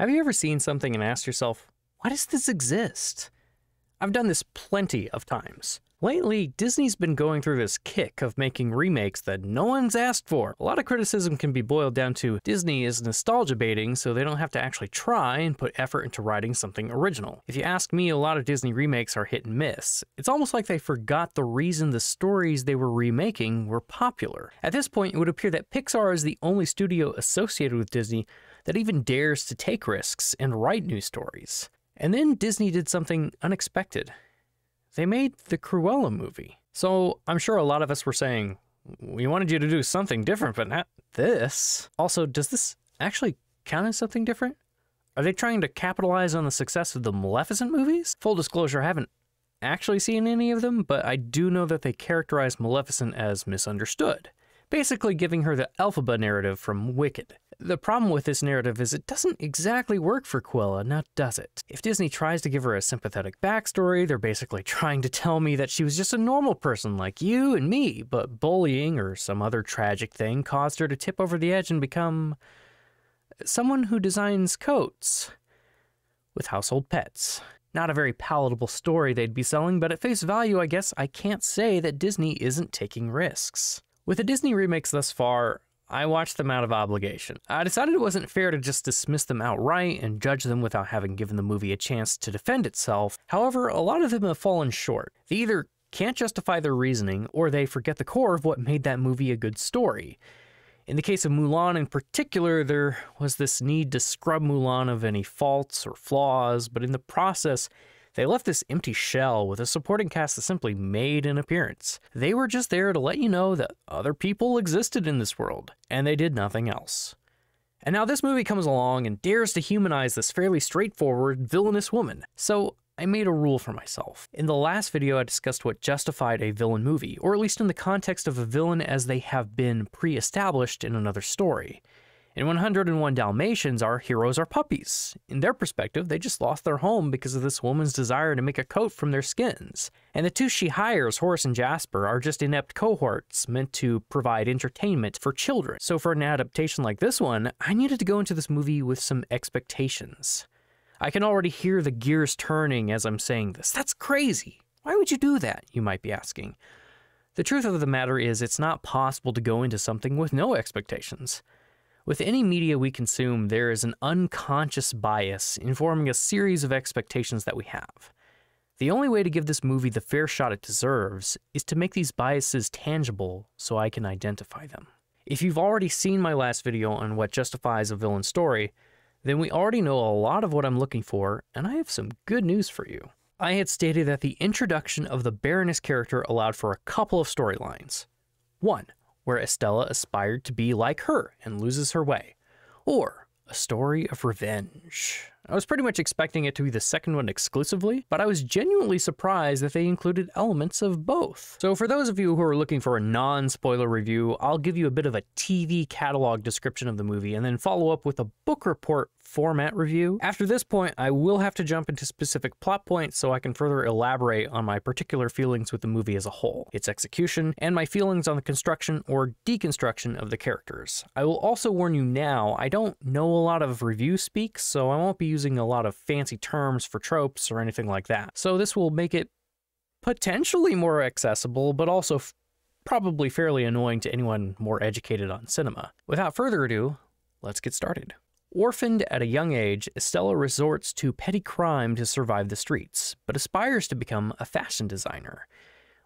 Have you ever seen something and asked yourself, why does this exist? I've done this plenty of times. Lately, Disney's been going through this kick of making remakes that no one's asked for. A lot of criticism can be boiled down to Disney is nostalgia baiting, so they don't have to actually try and put effort into writing something original. If you ask me, a lot of Disney remakes are hit and miss. It's almost like they forgot the reason the stories they were remaking were popular. At this point, it would appear that Pixar is the only studio associated with Disney that even dares to take risks and write new stories. And then Disney did something unexpected. They made the Cruella movie. So I'm sure a lot of us were saying, we wanted you to do something different, but not this. Also, does this actually count as something different? Are they trying to capitalize on the success of the Maleficent movies? Full disclosure, I haven't actually seen any of them, but I do know that they characterize Maleficent as misunderstood, basically giving her the Elphaba narrative from Wicked. The problem with this narrative is it doesn't exactly work for Cruella, now does it? If Disney tries to give her a sympathetic backstory, they're basically trying to tell me that she was just a normal person like you and me, but bullying or some other tragic thing caused her to tip over the edge and become someone who designs coats with household pets. Not a very palatable story they'd be selling, but at face value, I guess I can't say that Disney isn't taking risks. With the Disney remakes thus far, I watched them out of obligation. I decided it wasn't fair to just dismiss them outright and judge them without having given the movie a chance to defend itself. However, a lot of them have fallen short. They either can't justify their reasoning, or they forget the core of what made that movie a good story. In the case of Mulan in particular, there was this need to scrub Mulan of any faults or flaws, but in the process, they left this empty shell with a supporting cast that simply made an appearance. They were just there to let you know that other people existed in this world, and they did nothing else. And now this movie comes along and dares to humanize this fairly straightforward, villainous woman. So I made a rule for myself. In the last video, I discussed what justified a villain movie, or at least in the context of a villain as they have been pre-established in another story. In 101 Dalmatians, our heroes are puppies. In their perspective, they just lost their home because of this woman's desire to make a coat from their skins. And the two she hires, Horace and Jasper, are just inept cohorts meant to provide entertainment for children. So for an adaptation like this one, I needed to go into this movie with some expectations. I can already hear the gears turning as I'm saying this. That's crazy. Why would you do that, you might be asking? The truth of the matter is it's not possible to go into something with no expectations. With any media we consume, there is an unconscious bias informing a series of expectations that we have. The only way to give this movie the fair shot it deserves is to make these biases tangible so I can identify them. If you've already seen my last video on what justifies a villain story, then we already know a lot of what I'm looking for, and I have some good news for you. I had stated that the introduction of the Baroness character allowed for a couple of storylines. 1. Where Estella aspired to be like her and loses her way, or a story of revenge. I was pretty much expecting it to be the second one exclusively, but I was genuinely surprised that they included elements of both. So for those of you who are looking for a non-spoiler review, I'll give you a bit of a TV catalog description of the movie and then follow up with a book report format review. After this point, I will have to jump into specific plot points so I can further elaborate on my particular feelings with the movie as a whole, its execution, and my feelings on the construction or deconstruction of the characters. I will also warn you now, I don't know a lot of review speak, so I won't be using a lot of fancy terms for tropes or anything like that. So this will make it potentially more accessible, but also probably fairly annoying to anyone more educated on cinema. Without further ado, let's get started. Orphaned at a young age, Estella resorts to petty crime to survive the streets, but aspires to become a fashion designer.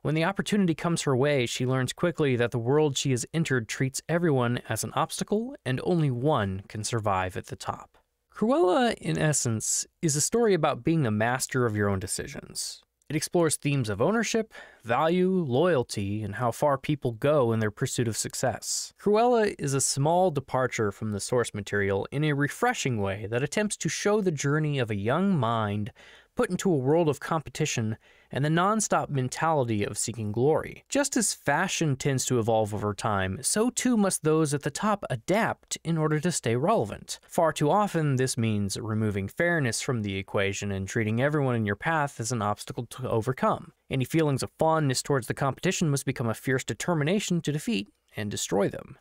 When the opportunity comes her way, she learns quickly that the world she has entered treats everyone as an obstacle, and only one can survive at the top. Cruella, in essence, is a story about being the master of your own decisions. It explores themes of ownership, value, loyalty, and how far people go in their pursuit of success. Cruella is a small departure from the source material in a refreshing way that attempts to show the journey of a young mind put into a world of competition and the non-stop mentality of seeking glory. Just as fashion tends to evolve over time, so too must those at the top adapt in order to stay relevant. Far too often, this means removing fairness from the equation and treating everyone in your path as an obstacle to overcome. Any feelings of fondness towards the competition must become a fierce determination to defeat and destroy them.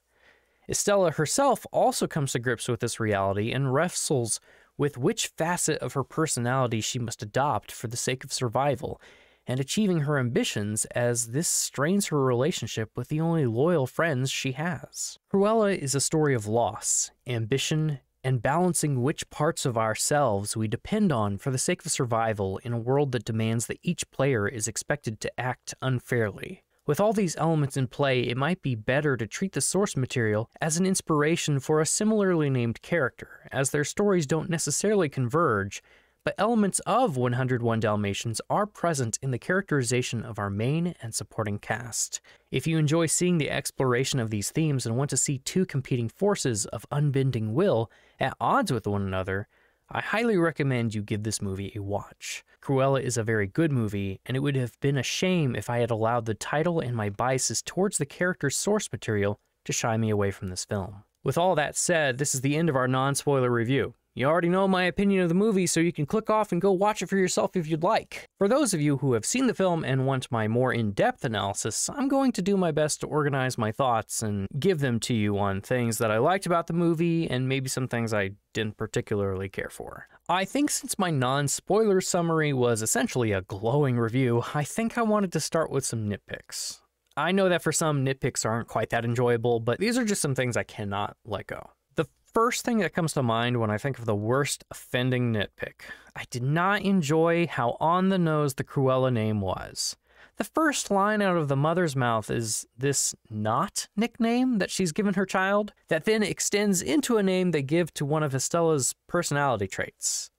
Estella herself also comes to grips with this reality and wrestles with which facet of her personality she must adopt for the sake of survival and achieving her ambitions, as this strains her relationship with the only loyal friends she has. Cruella is a story of loss, ambition, and balancing which parts of ourselves we depend on for the sake of survival in a world that demands that each player is expected to act unfairly. With all these elements in play, it might be better to treat the source material as an inspiration for a similarly named character, as their stories don't necessarily converge, but elements of 101 Dalmatians are present in the characterization of our main and supporting cast. If you enjoy seeing the exploration of these themes and want to see two competing forces of unbending will at odds with one another, I highly recommend you give this movie a watch. Cruella is a very good movie, and it would have been a shame if I had allowed the title and my biases towards the character's source material to shy me away from this film. With all that said, this is the end of our non-spoiler review. You already know my opinion of the movie, so you can click off and go watch it for yourself if you'd like. For those of you who have seen the film and want my more in-depth analysis, I'm going to do my best to organize my thoughts and give them to you on things that I liked about the movie and maybe some things I didn't particularly care for. I think since my non-spoiler summary was essentially a glowing review, I think I wanted to start with some nitpicks. I know that for some, nitpicks aren't quite that enjoyable, but these are just some things I cannot let go. The first thing that comes to mind when I think of the worst offending nitpick: I did not enjoy how on the nose the Cruella name was. The first line out of the mother's mouth is this not nickname that she's given her child, that then extends into a name they give to one of Estella's personality traits.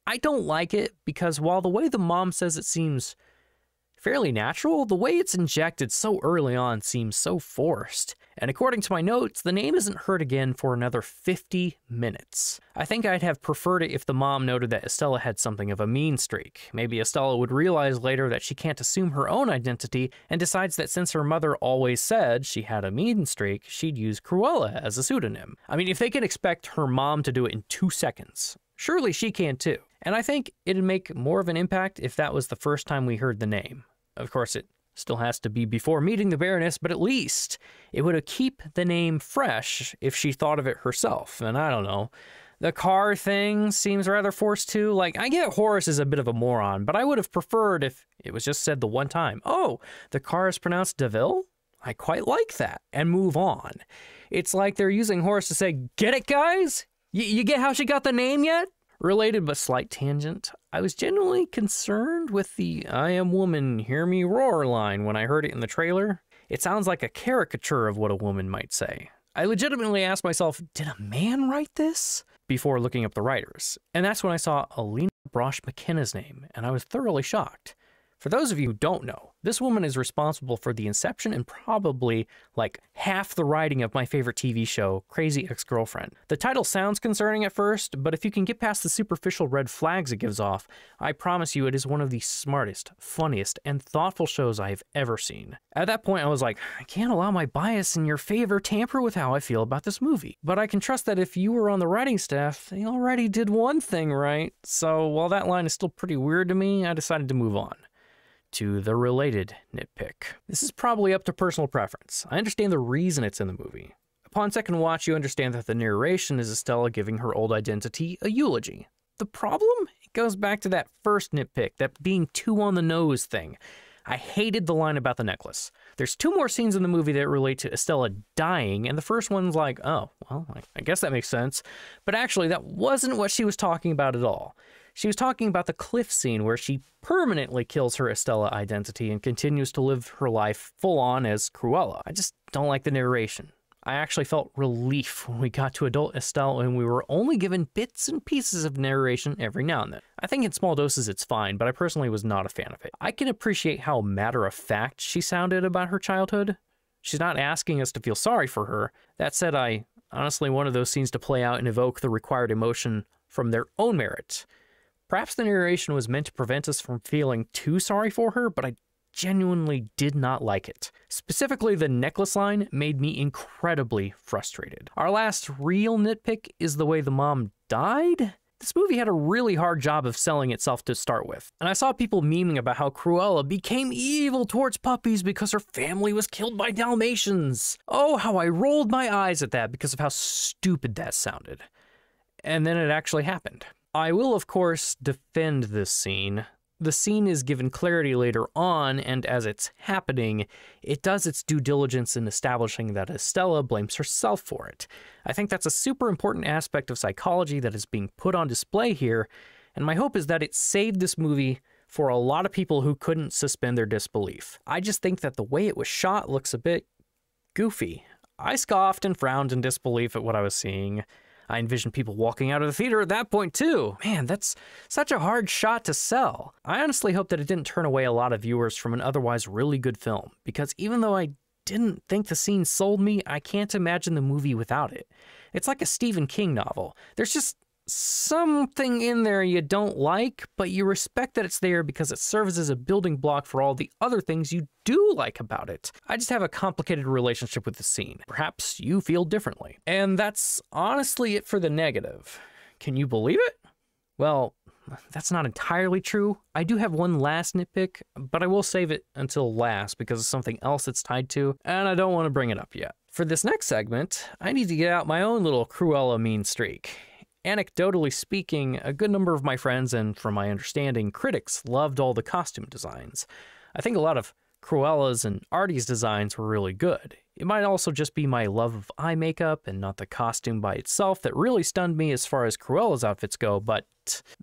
I don't like it because while the way the mom says it seems fairly natural, the way it's injected so early on seems so forced. And according to my notes, the name isn't heard again for another 50 minutes. I think I'd have preferred it if the mom noted that Estella had something of a mean streak. Maybe Estella would realize later that she can't assume her own identity and decides that since her mother always said she had a mean streak, she'd use Cruella as a pseudonym. I mean, if they can expect her mom to do it in 2 seconds, surely she can too. And I think it'd make more of an impact if that was the first time we heard the name. Of course, it still has to be before meeting the Baroness, but at least it would keep the name fresh if she thought of it herself. And I don't know, the car thing seems rather forced too. Like, I get Horace is a bit of a moron, but I would have preferred if it was just said the one time, "Oh, the car is pronounced DeVille? I quite like that," and move on. It's like they're using Horace to say, "Get it, guys? You get how she got the name yet?" Related but slight tangent, I was genuinely concerned with the "I am woman, hear me roar" line when I heard it in the trailer. It sounds like a caricature of what a woman might say. I legitimately asked myself, did a man write this? Before looking up the writers. And that's when I saw Alina Brosh McKenna's name, and I was thoroughly shocked. For those of you who don't know, this woman is responsible for the inception and probably like half the writing of my favorite TV show, Crazy Ex-Girlfriend. The title sounds concerning at first, but if you can get past the superficial red flags it gives off, I promise you it is one of the smartest, funniest, and thoughtful shows I have ever seen. At that point, I was like, I can't allow my bias in your favor tamper with how I feel about this movie. But I can trust that if you were on the writing staff, they already did one thing right. So while that line is still pretty weird to me, I decided to move on to the related nitpick. This is probably up to personal preference. I understand the reason it's in the movie. Upon second watch, you understand that the narration is Estella giving her old identity a eulogy. The problem? It goes back to that first nitpick, that being too on the nose thing. I hated the line about the necklace. There's 2 more scenes in the movie that relate to Estella dying, and the first one's like, oh, well, I guess that makes sense. But actually, that wasn't what she was talking about at all. She was talking about the cliff scene where she permanently kills her Estella identity and continues to live her life full on as Cruella. I just don't like the narration. I actually felt relief when we got to adult Estelle and we were only given bits and pieces of narration every now and then. I think in small doses it's fine, but I personally was not a fan of it. I can appreciate how matter-of-fact she sounded about her childhood. She's not asking us to feel sorry for her. That said, I honestly wanted those scenes to play out and evoke the required emotion from their own merit. Perhaps the narration was meant to prevent us from feeling too sorry for her, but I genuinely did not like it. Specifically, the necklace line made me incredibly frustrated. Our last real nitpick is the way the mom died. This movie had a really hard job of selling itself to start with, and I saw people memeing about how Cruella became evil towards puppies because her family was killed by Dalmatians. Oh, how I rolled my eyes at that because of how stupid that sounded. And then it actually happened. I will, of course, defend this scene. The scene is given clarity later on, and as it's happening, it does its due diligence in establishing that Estella blames herself for it. I think that's a super important aspect of psychology that is being put on display here, and my hope is that it saved this movie for a lot of people who couldn't suspend their disbelief. I just think that the way it was shot looks a bit goofy. I scoffed and frowned in disbelief at what I was seeing. I envisioned people walking out of the theater at that point too. Man, that's such a hard shot to sell. I honestly hope that it didn't turn away a lot of viewers from an otherwise really good film, because even though I didn't think the scene sold me, I can't imagine the movie without it. It's like a Stephen King novel. There's just something in there you don't like, but you respect that it's there because it serves as a building block for all the other things you do like about it. I just have a complicated relationship with the scene. Perhaps you feel differently. And that's honestly it for the negative. Can you believe it? Well, that's not entirely true. I do have one last nitpick, but I will save it until last because of something else it's tied to, and I don't want to bring it up yet. For this next segment, I need to get out my own little Cruella mean streak. Anecdotally speaking, a good number of my friends and, from my understanding, critics loved all the costume designs. I think a lot of Cruella's and Artie's designs were really good. It might also just be my love of eye makeup and not the costume by itself that really stunned me as far as Cruella's outfits go, but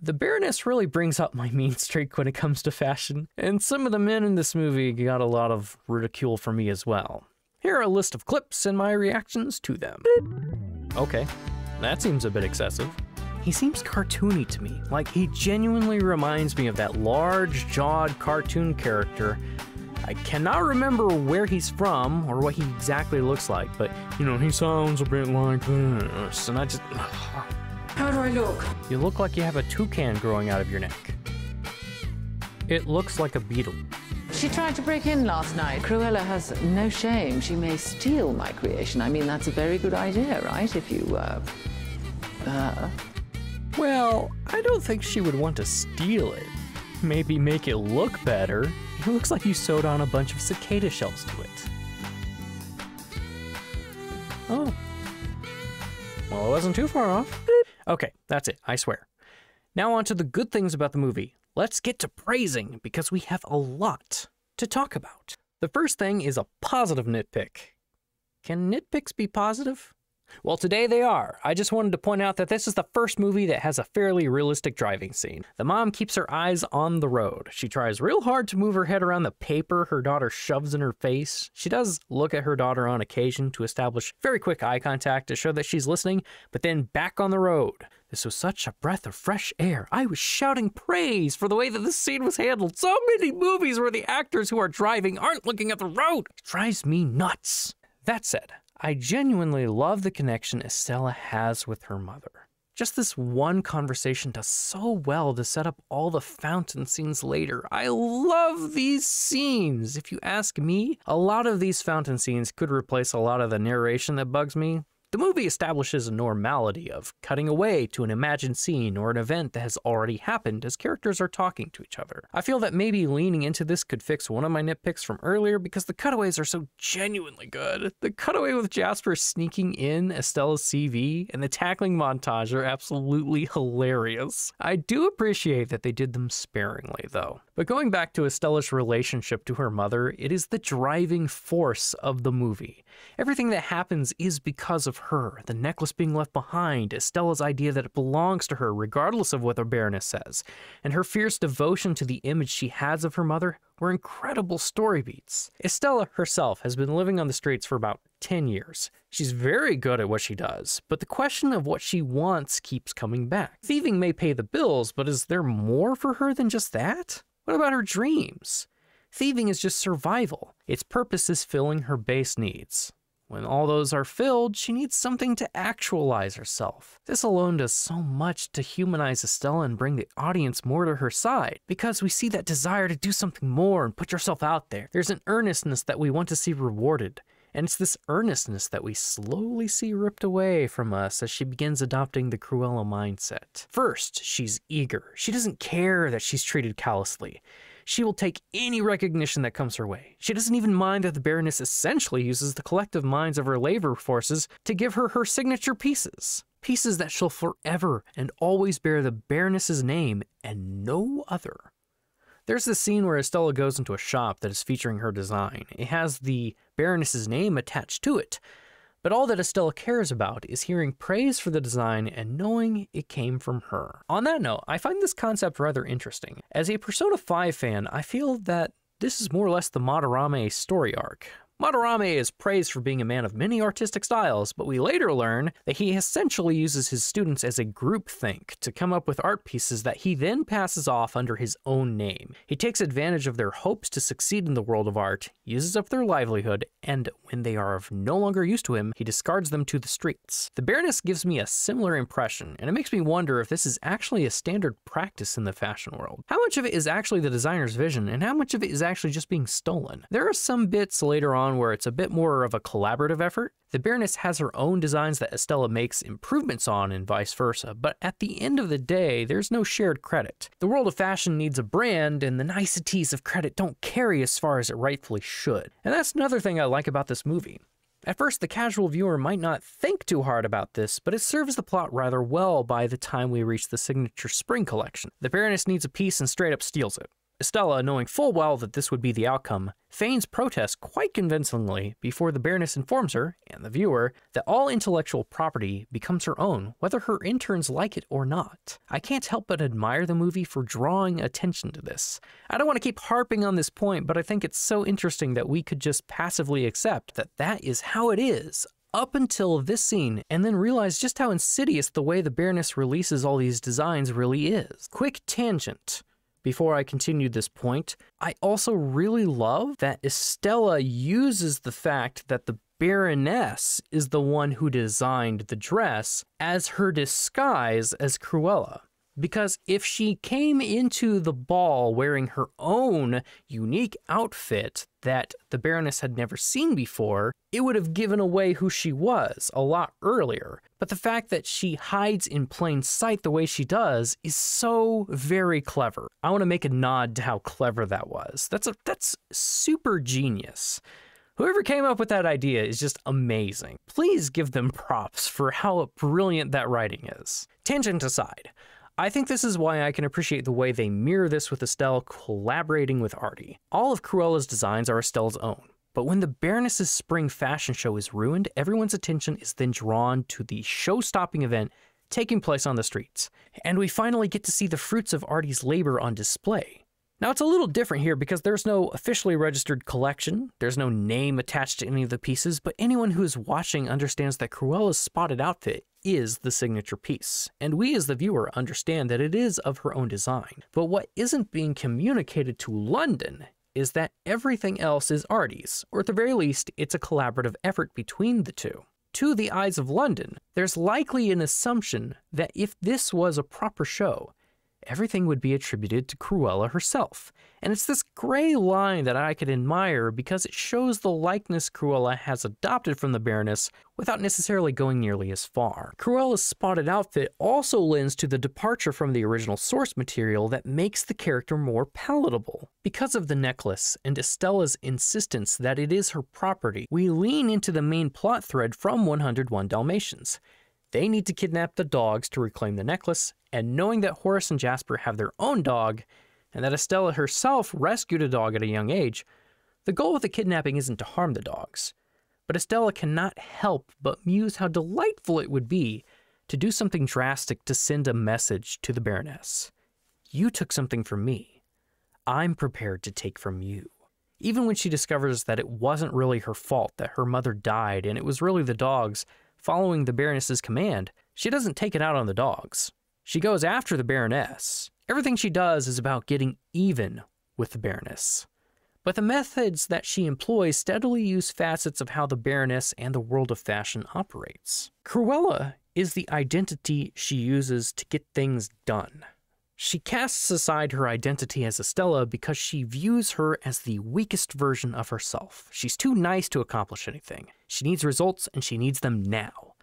the Baroness really brings up my mean streak when it comes to fashion, and some of the men in this movie got a lot of ridicule from me as well. Here are a list of clips and my reactions to them. Okay. That seems a bit excessive. He seems cartoony to me, like he genuinely reminds me of that large-jawed cartoon character. I cannot remember where he's from or what he exactly looks like, but, you know, he sounds a bit like this, and I just... How do I look? You look like you have a toucan growing out of your neck. It looks like a beetle. She tried to break in last night. Cruella has no shame. She may steal my creation. I mean, that's a very good idea, right? If you, Well, I don't think she would want to steal it. Maybe make it look better. It looks like you sewed on a bunch of cicada shells to it. Oh. Well, it wasn't too far off. Okay, that's it, I swear. Now on to the good things about the movie. Let's get to praising, because we have a lot to talk about. The first thing is a positive nitpick. Can nitpicks be positive? Well, today they are. I just wanted to point out that this is the first movie that has a fairly realistic driving scene. The mom keeps her eyes on the road. She tries real hard to move her head around the paper her daughter shoves in her face. She does look at her daughter on occasion to establish very quick eye contact to show that she's listening, but then back on the road. This was such a breath of fresh air. I was shouting praise for the way that this scene was handled. So many movies where the actors who are driving aren't looking at the road. It drives me nuts. That said, I genuinely love the connection Estella has with her mother. Just this one conversation does so well to set up all the fountain scenes later. I love these scenes. If you ask me, a lot of these fountain scenes could replace a lot of the narration that bugs me. The movie establishes a normality of cutting away to an imagined scene or an event that has already happened as characters are talking to each other. I feel that maybe leaning into this could fix one of my nitpicks from earlier because the cutaways are so genuinely good. The cutaway with Jasper sneaking in Estella's CV and the tackling montage are absolutely hilarious. I do appreciate that they did them sparingly though. But going back to Estella's relationship to her mother, it is the driving force of the movie. Everything that happens is because of her. The necklace being left behind, Estella's idea that it belongs to her regardless of what the Baroness says, and her fierce devotion to the image she has of her mother were incredible story beats. Estella herself has been living on the streets for about 10 years. She's very good at what she does, but the question of what she wants keeps coming back. Thieving may pay the bills, but is there more for her than just that? What about her dreams? Thieving is just survival. Its purpose is filling her base needs. When all those are filled, she needs something to actualize herself. This alone does so much to humanize Estella and bring the audience more to her side, because we see that desire to do something more and put yourself out there. There's an earnestness that we want to see rewarded, and it's this earnestness that we slowly see ripped away from us as she begins adopting the Cruella mindset. First, she's eager. She doesn't care that she's treated callously. She will take any recognition that comes her way. She doesn't even mind that the Baroness essentially uses the collective minds of her labor forces to give her her signature pieces. pieces that shall forever and always bear the Baroness's name and no other. There's this scene where Estella goes into a shop that is featuring her design. It has the Baroness's name attached to it, but all that Estella cares about is hearing praise for the design and knowing it came from her. On that note, I find this concept rather interesting. As a Persona 5 fan, I feel that this is more or less the Madarame story arc. Madarame is praised for being a man of many artistic styles, but we later learn that he essentially uses his students as a groupthink to come up with art pieces that he then passes off under his own name. He takes advantage of their hopes to succeed in the world of art, uses up their livelihood, and when they are of no longer use to him, he discards them to the streets. The Baroness gives me a similar impression, and it makes me wonder if this is actually a standard practice in the fashion world. How much of it is actually the designer's vision, and how much of it is actually just being stolen? There are some bits later on where it's a bit more of a collaborative effort. The Baroness has her own designs that Estella makes improvements on and vice versa, but at the end of the day, there's no shared credit. The world of fashion needs a brand, and the niceties of credit don't carry as far as it rightfully should. And that's another thing I like about this movie. At first, the casual viewer might not think too hard about this, but it serves the plot rather well by the time we reach the signature spring collection. The Baroness needs a piece and straight up steals it. Estella, knowing full well that this would be the outcome, feigns protest quite convincingly before the Baroness informs her, and the viewer, that all intellectual property becomes her own, whether her interns like it or not. I can't help but admire the movie for drawing attention to this. I don't want to keep harping on this point, but I think it's so interesting that we could just passively accept that that is how it is, up until this scene, and then realize just how insidious the way the Baroness releases all these designs really is. Quick tangent. Before I continue this point, I also really love that Estella uses the fact that the Baroness is the one who designed the dress as her disguise as Cruella. Because if she came into the ball wearing her own unique outfit that the Baroness had never seen before, it would have given away who she was a lot earlier. But the fact that she hides in plain sight the way she does is so very clever. I want to make a nod to how clever that was. That's super genius. Whoever came up with that idea is just amazing. Please give them props for how brilliant that writing is. Tangent aside, I think this is why I can appreciate the way they mirror this with Estelle collaborating with Artie. All of Cruella's designs are Estelle's own, but when the Baroness's spring fashion show is ruined, everyone's attention is then drawn to the show-stopping event taking place on the streets, and we finally get to see the fruits of Artie's labor on display. Now, it's a little different here because there's no officially registered collection, there's no name attached to any of the pieces, but anyone who is watching understands that Cruella's spotted outfit is the signature piece, and we as the viewer understand that it is of her own design. But what isn't being communicated to London is that everything else is Artie's, or at the very least, it's a collaborative effort between the two. To the eyes of London, there's likely an assumption that if this was a proper show, everything would be attributed to Cruella herself. And it's this gray line that I could admire because it shows the likeness Cruella has adopted from the Baroness without necessarily going nearly as far. Cruella's spotted outfit also lends to the departure from the original source material that makes the character more palatable. Because of the necklace and Estella's insistence that it is her property, we lean into the main plot thread from 101 Dalmatians. They need to kidnap the dogs to reclaim the necklace, and knowing that Horace and Jasper have their own dog, and that Estella herself rescued a dog at a young age, the goal with the kidnapping isn't to harm the dogs. But Estella cannot help but muse how delightful it would be to do something drastic to send a message to the Baroness. You took something from me. I'm prepared to take from you. Even when she discovers that it wasn't really her fault that her mother died and it was really the dogs, following the Baroness's command, she doesn't take it out on the dogs. She goes after the Baroness. Everything she does is about getting even with the Baroness. But the methods that she employs steadily use facets of how the Baroness and the world of fashion operates. Cruella is the identity she uses to get things done. She casts aside her identity as Estella because she views her as the weakest version of herself. She's too nice to accomplish anything. She needs results, and she needs them now.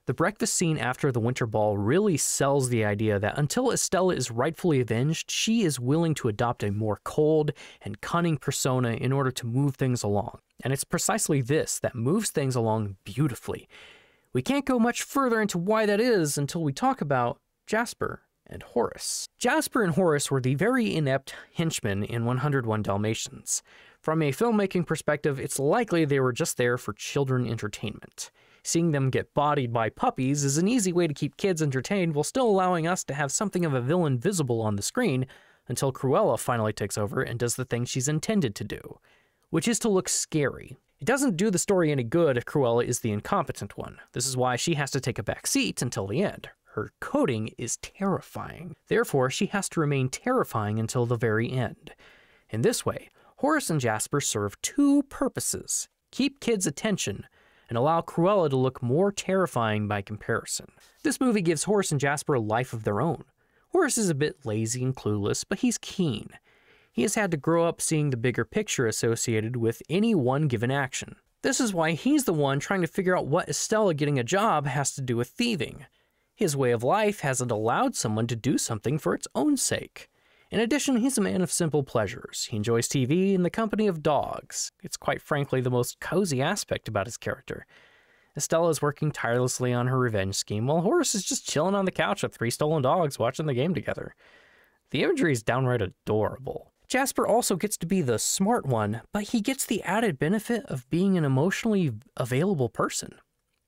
The breakfast scene after the winter ball really sells the idea that until Estella is rightfully avenged, she is willing to adopt a more cold and cunning persona in order to move things along. And it's precisely this that moves things along beautifully. We can't go much further into why that is until we talk about Jasper and Horace. Jasper and Horace were the very inept henchmen in 101 Dalmatians. From a filmmaking perspective, it's likely they were just there for children entertainment. Seeing them get bodied by puppies is an easy way to keep kids entertained while still allowing us to have something of a villain visible on the screen until Cruella finally takes over and does the thing she's intended to do, which is to look scary. It doesn't do the story any good if Cruella is the incompetent one. This is why she has to take a back seat until the end. Her coding is terrifying. Therefore, she has to remain terrifying until the very end. In this way, Horace and Jasper serve two purposes: keep kids' attention and allow Cruella to look more terrifying by comparison. This movie gives Horace and Jasper a life of their own. Horace is a bit lazy and clueless, but he's keen. He has had to grow up seeing the bigger picture associated with any one given action. This is why he's the one trying to figure out what Estella getting a job has to do with thieving. His way of life hasn't allowed someone to do something for its own sake. In addition, he's a man of simple pleasures. He enjoys TV and the company of dogs. It's quite frankly the most cozy aspect about his character. Estella is working tirelessly on her revenge scheme, while Horace is just chilling on the couch with 3 stolen dogs watching the game together. The imagery is downright adorable. Jasper also gets to be the smart one, but he gets the added benefit of being an emotionally available person.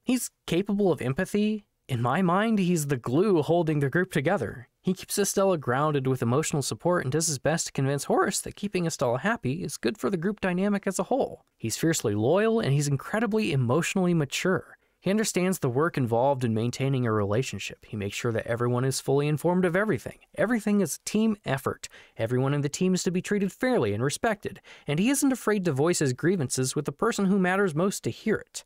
He's capable of empathy. In my mind, he's the glue holding the group together. He keeps Estella grounded with emotional support and does his best to convince Horace that keeping Estella happy is good for the group dynamic as a whole. He's fiercely loyal and he's incredibly emotionally mature. He understands the work involved in maintaining a relationship. He makes sure that everyone is fully informed of everything. Everything is a team effort. Everyone in the team is to be treated fairly and respected, and he isn't afraid to voice his grievances with the person who matters most to hear it.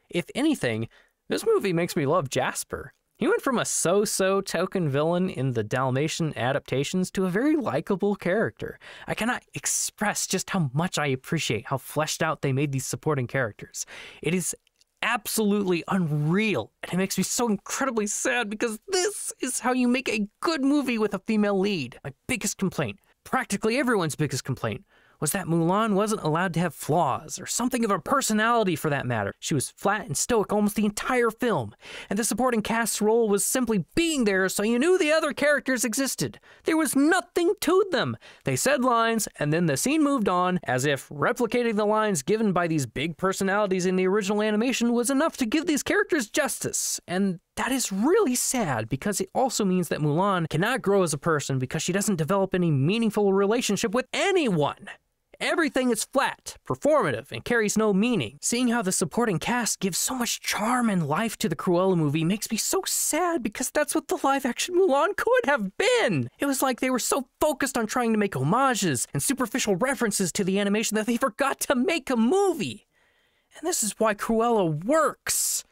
If anything, this movie makes me love Jasper. He went from a so-so token villain in the Dalmatian adaptations to a very likable character. I cannot express just how much I appreciate how fleshed out they made these supporting characters. It is absolutely unreal, and it makes me so incredibly sad because this is how you make a good movie with a female lead. My biggest complaint, practically everyone's biggest complaint, was that Mulan wasn't allowed to have flaws, or something of a personality for that matter. She was flat and stoic almost the entire film, and the supporting cast's role was simply being there so you knew the other characters existed. There was nothing to them. They said lines, and then the scene moved on, as if replicating the lines given by these big personalities in the original animation was enough to give these characters justice. And that is really sad, because it also means that Mulan cannot grow as a person because she doesn't develop any meaningful relationship with anyone. Everything is flat, performative, and carries no meaning. Seeing how the supporting cast gives so much charm and life to the Cruella movie makes me so sad, because that's what the live-action Mulan could have been. It was like they were so focused on trying to make homages and superficial references to the animation that they forgot to make a movie. And this is why Cruella works.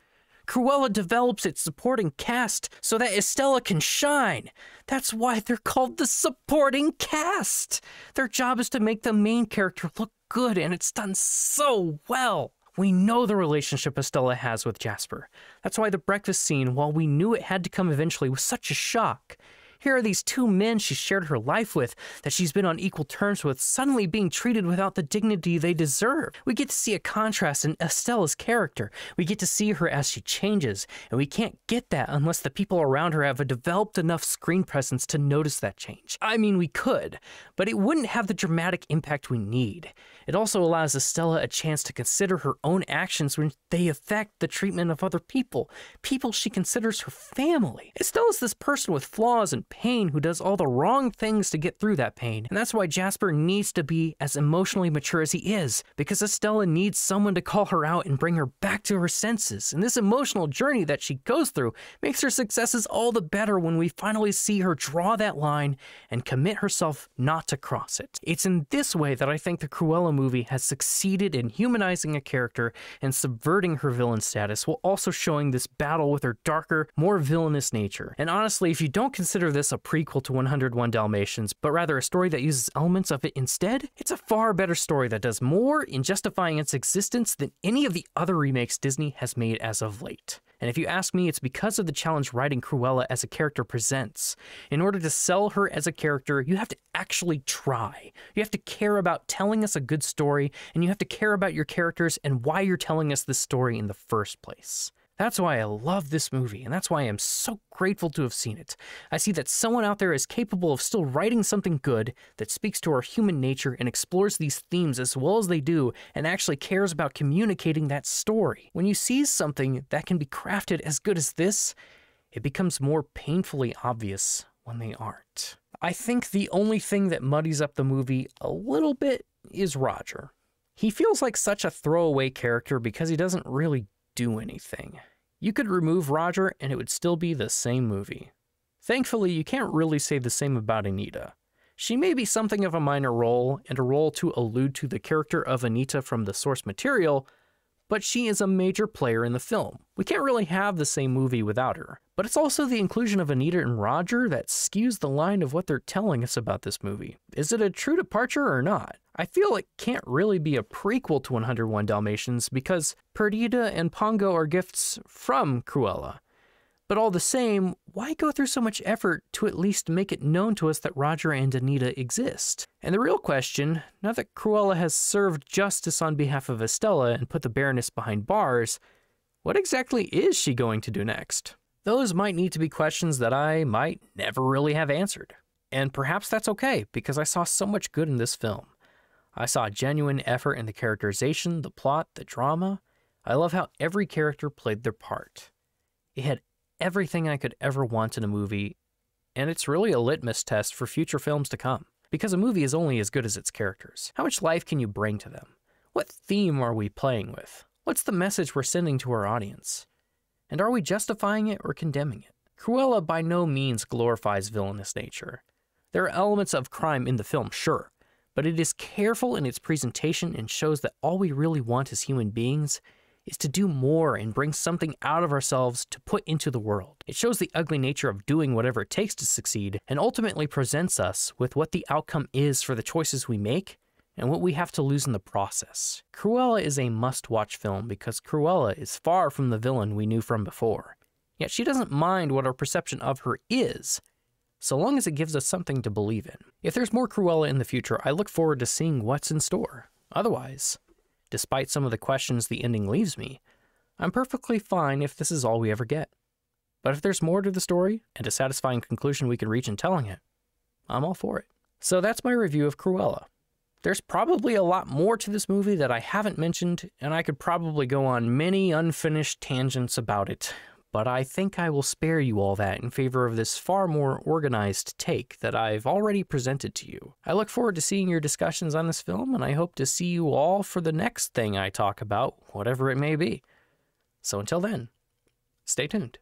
Cruella develops its supporting cast so that Estella can shine. That's why they're called the supporting cast. Their job is to make the main character look good, and it's done so well. We know the relationship Estella has with Jasper. That's why the breakfast scene, while we knew it had to come eventually, was such a shock. Here are these 2 men she shared her life with, that she's been on equal terms with, suddenly being treated without the dignity they deserve. We get to see a contrast in Estella's character. We get to see her as she changes, and we can't get that unless the people around her have a developed enough screen presence to notice that change. I mean, we could, but it wouldn't have the dramatic impact we need. It also allows Estella a chance to consider her own actions when they affect the treatment of other people, people she considers her family. Estella's this person with flaws and pain who does all the wrong things to get through that pain, and that's why Jasper needs to be as emotionally mature as he is, because Estella needs someone to call her out and bring her back to her senses, and this emotional journey that she goes through makes her successes all the better when we finally see her draw that line and commit herself not to cross it. It's in this way that I think the Cruella movie has succeeded in humanizing a character and subverting her villain status, while also showing this battle with her darker, more villainous nature. And honestly, if you don't consider this a prequel to 101 Dalmatians, but rather a story that uses elements of it instead, it's a far better story that does more in justifying its existence than any of the other remakes Disney has made as of late. And if you ask me, it's because of the challenge writing Cruella as a character presents. In order to sell her as a character, you have to actually try. You have to care about telling us a good story, and you have to care about your characters and why you're telling us this story in the first place. That's why I love this movie, and that's why I am so grateful to have seen it. I see that someone out there is capable of still writing something good that speaks to our human nature and explores these themes as well as they do, and actually cares about communicating that story. When you see something that can be crafted as good as this, it becomes more painfully obvious when they aren't. I think the only thing that muddies up the movie a little bit is Roger. He feels like such a throwaway character because he doesn't really do anything. You could remove Roger and it would still be the same movie. Thankfully, you can't really say the same about Anita. She may be something of a minor role, and a role to allude to the character of Anita from the source material, but she is a major player in the film. We can't really have the same movie without her. But it's also the inclusion of Anita and Roger that skews the line of what they're telling us about this movie. Is it a true departure or not? I feel it can't really be a prequel to 101 Dalmatians because Perdita and Pongo are gifts from Cruella. But all the same, why go through so much effort to at least make it known to us that Roger and Anita exist? And the real question, now that Cruella has served justice on behalf of Estella and put the Baroness behind bars, what exactly is she going to do next? Those might need to be questions that I might never really have answered. And perhaps that's okay, because I saw so much good in this film. I saw genuine effort in the characterization, the plot, the drama. I love how every character played their part. It had everything I could ever want in a movie, and it's really a litmus test for future films to come. Because a movie is only as good as its characters. How much life can you bring to them? What theme are we playing with? What's the message we're sending to our audience? And are we justifying it or condemning it? Cruella by no means glorifies villainous nature. There are elements of crime in the film, sure, but it is careful in its presentation and shows that all we really want as human beings is to do more and bring something out of ourselves to put into the world. It shows the ugly nature of doing whatever it takes to succeed, and ultimately presents us with what the outcome is for the choices we make and what we have to lose in the process. Cruella is a must-watch film because Cruella is far from the villain we knew from before. Yet she doesn't mind what our perception of her is, so long as it gives us something to believe in. If there's more Cruella in the future, I look forward to seeing what's in store. Otherwise, despite some of the questions the ending leaves me, I'm perfectly fine if this is all we ever get. But if there's more to the story, and a satisfying conclusion we can reach in telling it, I'm all for it. So that's my review of Cruella. There's probably a lot more to this movie that I haven't mentioned, and I could probably go on many unfinished tangents about it, but I think I will spare you all that in favor of this far more organized take that I've already presented to you. I look forward to seeing your discussions on this film, and I hope to see you all for the next thing I talk about, whatever it may be. So until then, stay tuned.